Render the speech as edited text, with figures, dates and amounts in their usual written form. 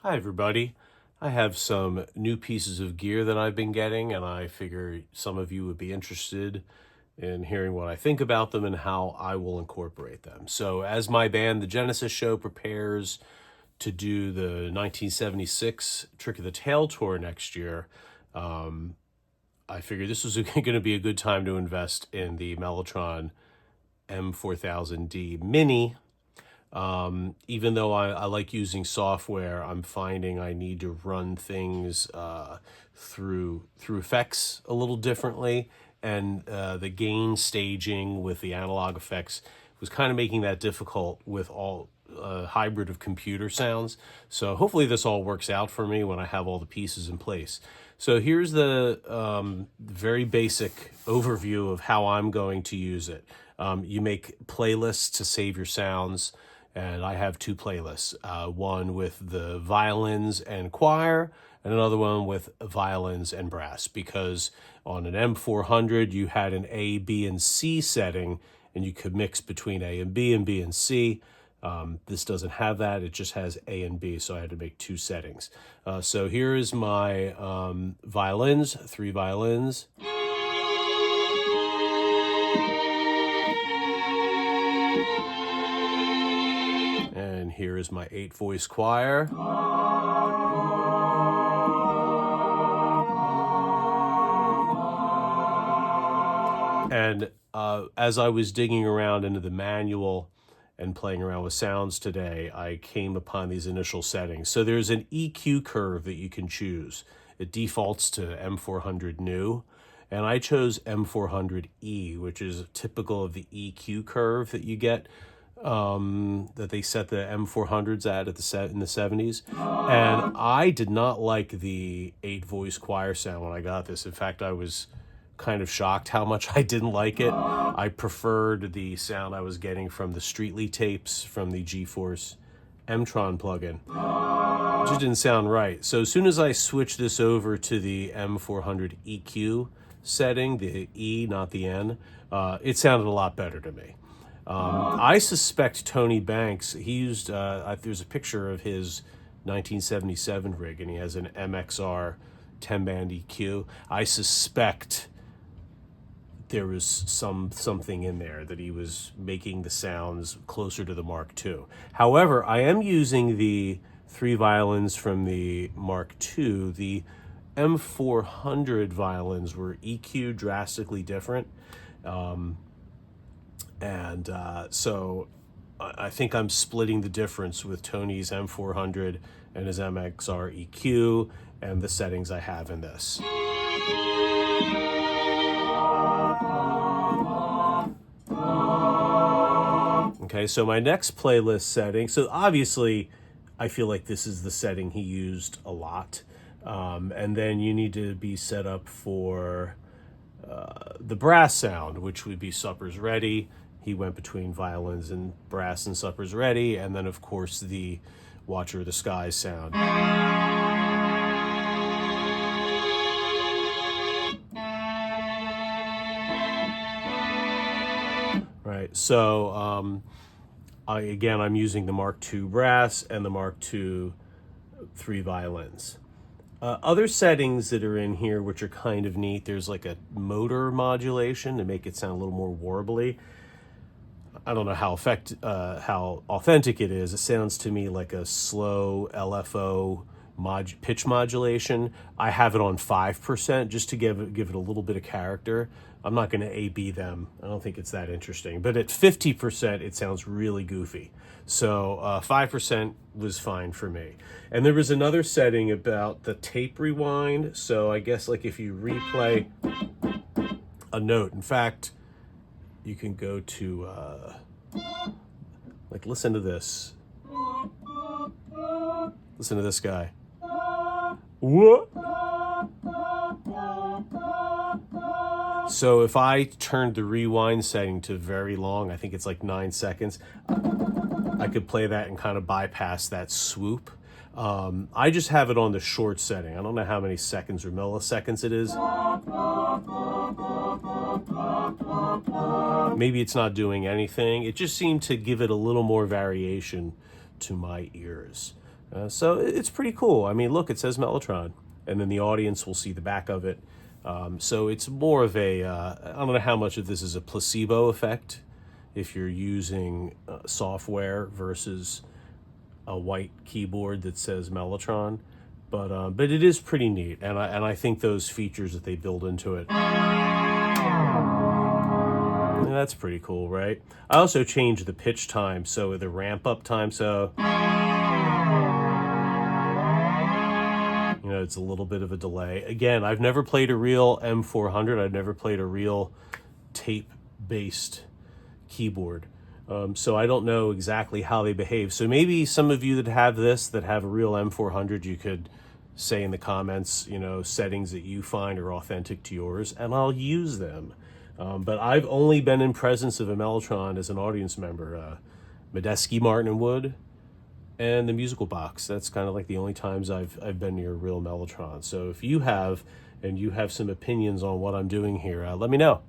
Hi, everybody. I have some new pieces of gear that I've been getting, and I figure some of you would be interested in hearing what I think about them and how I will incorporate them. So, as my band, The Genesis Show, prepares to do the 1976 Trick of the Tail tour next year, I figured this was going to be a good time to invest in the Mellotron M4000D Mini. Even though I like using software, I'm finding I need to run things through effects a little differently, and the gain staging with the analog effects was kind of making that difficult with all hybrid of computer sounds. So hopefully this all works out for me when I have all the pieces in place. So here's the very basic overview of how I'm going to use it. You make playlists to save your sounds. And I have two playlists, one with the violins and choir, and another one with violins and brass, because on an M400, you had an A, B, and C setting, and you could mix between A and B and C. This doesn't have that. It just has A and B, so I had to make two settings. So here is my violins, 3 violins. And here is my 8-voice choir. And as I was digging around into the manual and playing around with sounds today, I came upon these initial settings. So there's an EQ curve that you can choose. It defaults to M400 new. And I chose M400E, which is typical of the EQ curve that you get. That they set the M400s at in the 70s. And I did not like the 8-voice choir sound when I got this. In fact, I was kind of shocked how much I didn't like it. I preferred the sound I was getting from the Streetly tapes from the GeForce Mtron plugin. It just didn't sound right. So as soon as I switched this over to the M400 EQ setting, the E, not the N, it sounded a lot better to me. I suspect Tony Banks, he used, there's a picture of his 1977 rig, and he has an MXR 10-band EQ. I suspect there was something in there that he was making the sounds closer to the Mark II. However, I am using the 3 violins from the Mark II. The M400 violins were EQ'd drastically different. So I think I'm splitting the difference with Tony's M400 and his MXR EQ and the settings I have in this. Okay, so my next playlist setting, so obviously I feel like this is the setting he used a lot. And then you need to be set up for the brass sound, which would be Supper's Ready. He went between violins and brass and Supper's Ready, and then of course the Watcher of the Skies sound. Right, so I'm using the Mark II brass and the Mark II 3 violins. Other settings that are in here, which are kind of neat, there's like a motor modulation to make it sound a little more warbly. I don't know how authentic it is. It sounds to me like a slow LFO pitch modulation. I have it on 5% just to give it a little bit of character. I'm not going to A-B them. I don't think it's that interesting. But at 50%, it sounds really goofy. So 5% was fine for me. And there was another setting about the tape rewind. So I guess like if you replay a note, in fact, you can go to, listen to this. Listen to this guy. What? So if I turned the rewind setting to very long, I think it's like 9 seconds, I could play that and kind of bypass that swoop. I just have it on the short setting. I don't know how many seconds or milliseconds it is. Maybe it's not doing anything. It just seemed to give it a little more variation to my ears. So it's pretty cool. I mean, look, it says Mellotron, and then the audience will see the back of it. So it's more of a, I don't know how much of this is a placebo effect if you're using software versus a white keyboard that says Mellotron, but it is pretty neat, and I think those features that they build into it, that's pretty cool, right? I also changed the pitch time, so the ramp up time, so it's a little bit of a delay. Again, I've never played a real M400. I've never played a real tape-based keyboard. So I don't know exactly how they behave. So maybe some of you that have this, that have a real M400, you could say in the comments, settings that you find are authentic to yours, and I'll use them. But I've only been in presence of a Mellotron as an audience member. Medeski, Martin & Wood, and the Musical Box. That's kind of like the only times I've been near a real Mellotron. So if you have, and you have some opinions on what I'm doing here, let me know.